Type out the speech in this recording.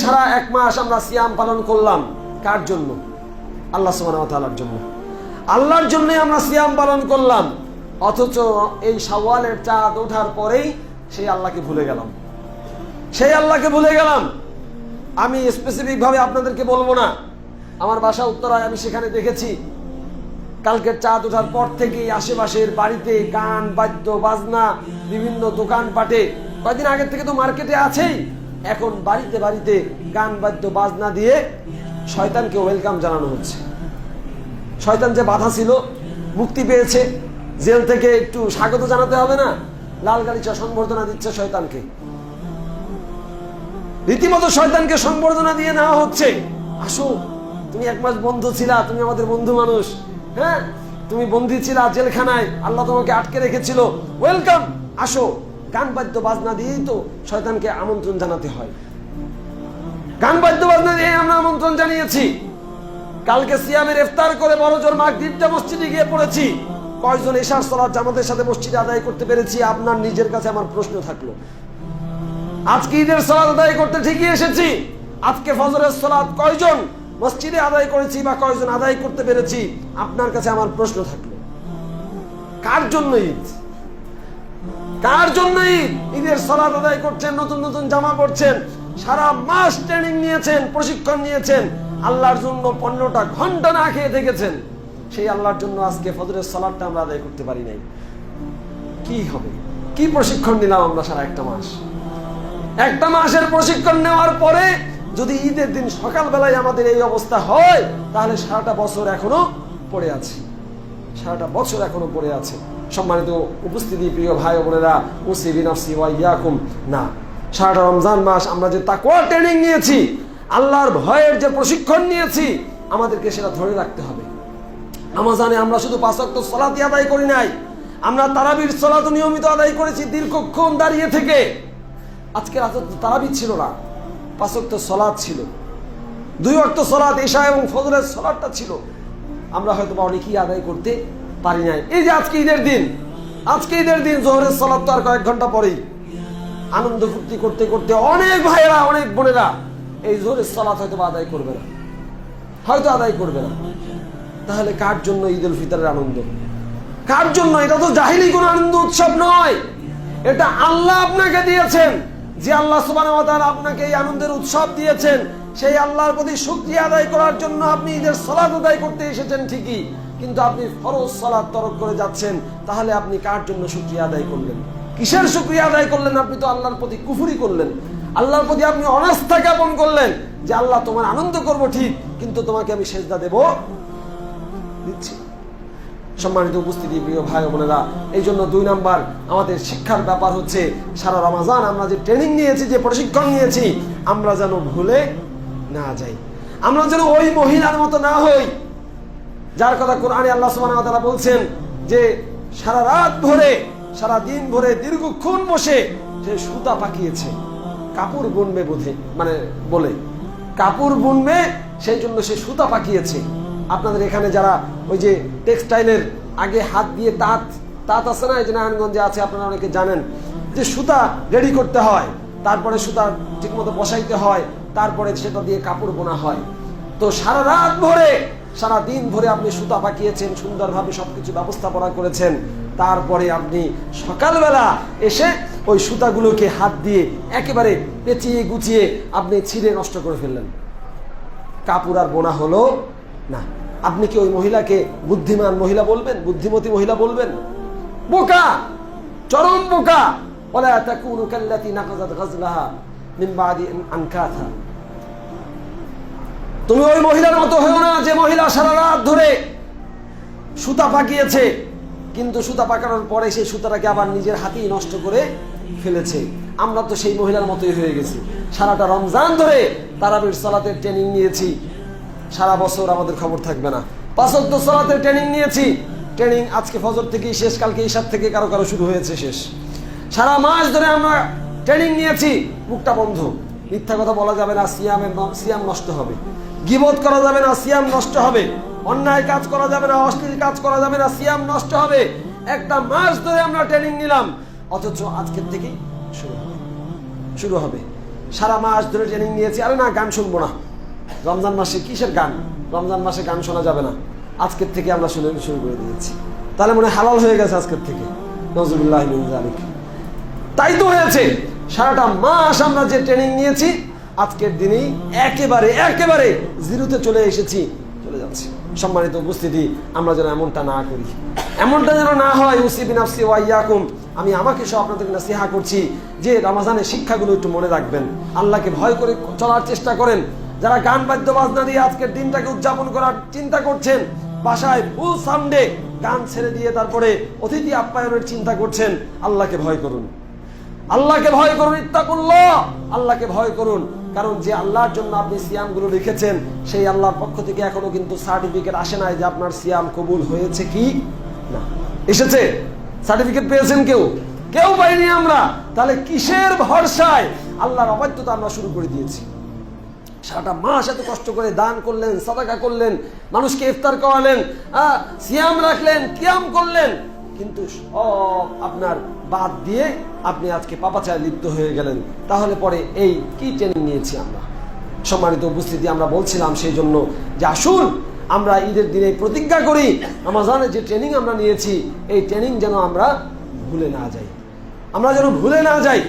সারা 1 মাস আমরা সিয়াম পালন করলাম কার জন্য? আল্লাহ সুবহানাহু ওয়া তাআলার জন্য। আল্লাহর জন্যই আমরা সিয়াম পালন করলাম, অথচ এই শাওয়ালের চাঁদ ওঠার পরেই সেই আল্লাহকে ভুলে গেলাম। আমি স্পেসিফিক ভাবে আপনাদেরকে বলবো না, আমার বাসা উত্তরায়, আমি সেখানে দেখেছি কালকের চাঁদ ওঠার পর থেকেই আশেপাশের বাড়িতে গান বাদ্য বাজনা, বিভিন্ন দোকানপাটে, কয়েকদিন আগের থেকে তো মার্কেটে আছেই, এখন বাড়িতে বাড়িতে গান বাদ্য বাজনা দিয়ে শয়তানকে ওয়েলকাম জানানো হচ্ছে। শয়তান যে বাধা ছিল, মুক্তি পেয়েছে, জেল থেকে একটু স্বাগত জানাতে হবে না, লাল গালিচা সংবর্ধনা দিচ্ছে শয়তানকে। রীতিমতো শয়তানকে সংবর্ধনা দিয়ে নেওয়া হচ্ছে, আসো তুমি 1 মাস বন্ধ ছিলা, তুমি আমাদের বন্ধু মানুষ, হ্যাঁ তুমি বন্দী ছিলা জেলখানায়, আল্লাহ তোমাকে আটকে রেখেছিল, ওয়েলকাম, আসো। গান বাদ্য বাজনা দিয়েই তো শয়তানকে আমন্ত্রণ জানাতে হয়। গান বাদ্য বাজনা দিয়ে আমরা আমন্ত্রণ জানিয়েছি। কালকে সিয়ামের ইফতার করে বড়জোর মাগরিবটা মসজিদে গিয়ে পড়েছি, কয়জন ইশার সালাত জামাতের সাথে মসজিদে আদায় করতে পেরেছি? আপনার নিজের কাছে আমার প্রশ্ন থাকলো। আজকে ঈদের সালাত আদায় করতে ঠিকই এসেছি, আজকে ফজরের সালাত কয়জন মসজিদে আদায় করেছি বা কয়জন আদায় করতে পেরেছি? আপনার কাছে আমার প্রশ্ন থাকলো। কার জন্য ঈদ? কার জন্য ঈদ? ঈদের সালাত আদায় করছেন, নতুন নতুন জামা পরছেন, সারা মাস ট্রেনিং নিয়েছেন, প্রশিক্ষণ নিয়েছেন, আল্লাহর জন্য 15টা ঘন্টা না খেয়ে থেকেছেন, সেই আল্লাহর জন্য আজকে ফজরের সালাতটা আমরা আদায় করতে পারি নাই। কি হবে? কি প্রশিক্ষণ নিলাম আমরা সারা একটা মাস? একটা মাসের প্রশিক্ষণ নেওয়ার পরে যদি ঈদের দিন সকালবেলায় আমাদের এই অবস্থা হয়, তাহলে সারাটা বছর এখনো পড়ে আছে, সারাটা বছর এখনো পড়ে আছে। সম্মানিত উপস্থিতি, প্রিয় ভাই ও বোনেরা, উসিবি নাফসি ওয়া ইয়াকুম, না, সারাটা রমজান মাস আমরা যে তাকওয়া ট্রেনিং নিয়েছি, আল্লাহর ভয়ের যে প্রশিক্ষণ নিয়েছি, আমাদেরকে সেটা ধরে রাখতে হবে। রমজানে আমরা শুধু 5 ওয়াক্ত সালাতই আদায় করি নাই, আমরা তারাবির সালাত নিয়মিত আদায় করেছি দীর্ঘক্ষণ দাঁড়িয়ে থেকে। আজকে রাতে তারাবি ছিল না, 5 ওয়াক্ত সালাত ছিল, 2 ওয়াক্ত সালাত ইশা এবং ফজরের সালাতটা ছিল, আমরা হয়তো বা অনেকেই আদায় করতে পারি নাই। এই যে আজকে ঈদের দিন জোহরের সালাত তো আর কয়েক ঘন্টা পরেই, আনন্দ ফুর্তি করতে করতে অনেক ভাইয়েরা, অনেক বোনেরা এই জোহরের সালাত হয়তো আদায় করবে না, তাহলে কার জন্য ঈদ উল ফিতরের আনন্দ? কার জন্য? এটা তো জাহিলি কোনো আনন্দ উৎসব নয়, এটা আল্লাহ আপনাকে দিয়েছেন। যে আল্লাহ সুবহানাহু ওয়া তাআলা আপনাকে এই আনন্দের উৎসব দিয়েছেন, সেই আল্লাহর প্রতি শুকরিয়া আদায় করার জন্য আপনি ঈদের সালাত আদায় করতে এসেছেন ঠিকই, কিন্তু আপনি ফরজ সালাত তরক করে যাচ্ছেন। তাহলে আপনি কার জন্য শুকরিয়া আদায় করলেন? কিসের শুকরিয়া আদায় করলেন? আপনি তো আল্লাহর প্রতি কুফরি করলেন, আল্লাহর প্রতি আপনি অনাস্থা জ্ঞাপন করলেন যে আল্লাহ তোমার আনন্দ করব ঠিক, কিন্তু তোমাকে আমি সেজদা দেব দিচ্ছি। সম্মানিত উপস্থিতি, প্রিয় ভাই বোনেরা, এই জন্য 2 নাম্বার আমাদের শিক্ষার ব্যাপার হচ্ছে, সারা রমজান আমরা যে ট্রেনিং নিয়েছি, যে প্রশিক্ষণ নিয়েছি, আমরা যেন ভুলে না যাই, আমরা যেন ওই মহিলার মতো না হই যার কথা কোরআনে আল্লাহ সুবহানাহু ওয়া তাআলা বলছেন যে সারা রাত ভরে, সারা দিন ভরে দীর্ঘক্ষণ বসে সে সুতা পাকিয়েছে, কাপড় বুনবে বলে কাপড় বুনবে, সেই জন্য সে সুতা পাকিয়েছে। আপনাদের এখানে যারা ওই যে টেক্সটাইলের আগে হাত দিয়ে তাঁত আছে না, এই যে নারায়ণগঞ্জে আছে, আপনারা অনেকে জানেন যে সুতা রেডি করতে হয়, তারপরে সুতা ঠিকমতো বসাইতে হয়, তারপরে সেটা দিয়ে কাপড় বোনা হয়। তো সারা রাত ভরে, সারা দিন ভরে আপনি সুতা পাকিয়েছেন, সুন্দরভাবে সবকিছু ব্যবস্থাপনা করেছেন, তারপরে আপনি সকালবেলা এসে ওই সুতাগুলোকে হাত দিয়ে একেবারে পেঁচিয়ে গুছিয়ে আপনি ছিঁড়ে নষ্ট করে ফেললেন, কাপড় আর বোনা হলো না। আপনি কি ওই মহিলাকে বুদ্ধিমান মহিলা বলবেন, বুদ্ধিমতী মহিলা বলবেন? বোকা, চরম বোকা। ওয়ালা তাকুনু কাল্লাতী নাকাযাত গাজলাহা মিন বাদি আনকাথা। তুমি ওই মহিলার মতো হও না যে মহিলা সারা রাত ধরে সুতা পাকিয়েছে, কিন্তু সুতা পাকানোর পরে সেই সুতাটাকে আবার নিজের হাতেই নষ্ট করে ফেলেছে। আমরা তো সেই মহিলার মতোই হয়ে গেছি। সারাটা রমজান ধরে তারাবির সালাতের ট্রেনিং নিয়েছি, সারা বছর আমাদের খবর থাকবে না। 5 ওয়াক্ত সালাতের ট্রেনিং নিয়েছি, ট্রেনিং আজকে ফজর থেকেই শেষ, কালকে ইশার থেকে কারো কারো শুরু হয়েছে শেষ। সারা মাস ধরে আমরা ট্রেনিং নিয়েছি, মুখটা বন্ধ, মিথ্যা কথা বলা যাবে না, সিয়াম নষ্ট হবে, গীবত করা যাবে না, সিয়াম নষ্ট হবে, অন্যায় কাজ করা যাবে না, অশ্লীল কাজ করা যাবে না, সিয়াম নষ্ট হবে। একটা মাস ধরে আমরা ট্রেনিং নিলাম, অথচ আজকের থেকেই শুরু হবে। সারা মাস ধরে ট্রেনিং নিয়েছি, আরে না গান শুনবো না, রমজান মাসে কিসের গান, রমজান মাসে গান শোনা যাবে না, আজকের থেকে আমরা শুরু করে দিয়েছি, তাহলে মনে হালাল হয়ে গেছে আজকের থেকে। নজরুল্লাহ মিন যালিক। তাই তো হয়েছে, সারাটা মাস আমরা যে ট্রেনিং নিয়েছি আজকের দিনেই একেবারে জিরোতে চলে এসেছি, চলে যাচ্ছি। সম্মানিত উপস্থিতি, আমরা যেন এমনটা না করি, এমনটা যেন না হয়। উসিবি নাফসি ওয়া ইয়াকুম, আমি আমাকে সহ আপনাদেরকে নাসিহা করছি যে রমজানের শিক্ষাগুলো একটু মনে রাখবেন, আল্লাহকে ভয় করে চলার চেষ্টা করেন। যারা গান বাদ্য বাজনা দিয়ে আজকের দিনটাকে উদযাপন করার চিন্তা করছেন, বাসায় ফুল সাউন্ডে গান ছেড়ে দিয়ে তারপরে অতিথি আপ্যায়নের চিন্তা করছেন, আল্লাহকে ভয় করুন, আল্লাহকে ভয় করুন, ইত্তাকুল্লাহ, আল্লাহকে ভয় করুন। কারণ যে আল্লাহর জন্য আপনি সিয়ামগুলো রেখেছেন সেই আল্লাহর পক্ষ থেকে এখনো কিন্তু সার্টিফিকেট আসে নাই যে আপনার সিয়াম কবুল হয়েছে কি না। এসেছে? সার্টিফিকেট পেয়েছেন কেউ পাইনি আমরা। তাহলে কিসের ভরসায় আল্লাহর অবাধ্যতা আমরা শুরু করে দিয়েছি? সারাটা মাস এত কষ্ট করে দান করলেন, সাদাকা করলেন, মানুষকে ইফতার করালেন, সিয়াম রাখলেন, কিয়াম করলেন, কিন্তু সব আপনার বাদ দিয়ে আপনি আজকে পাপাচারে লিপ্ত হয়ে গেলেন। তাহলে পরে এই কি ট্রেনিং নিয়েছি আমরা? সম্মানিত উপস্থিতি, আমরা বলছিলাম সেই জন্য যে আসুন আমরা ঈদের দিনে প্রতিজ্ঞা করি, রমজানের যে ট্রেনিং আমরা নিয়েছি এই ট্রেনিং যেন আমরা ভুলে না যাই, আমরা যেন ভুলে না যাই।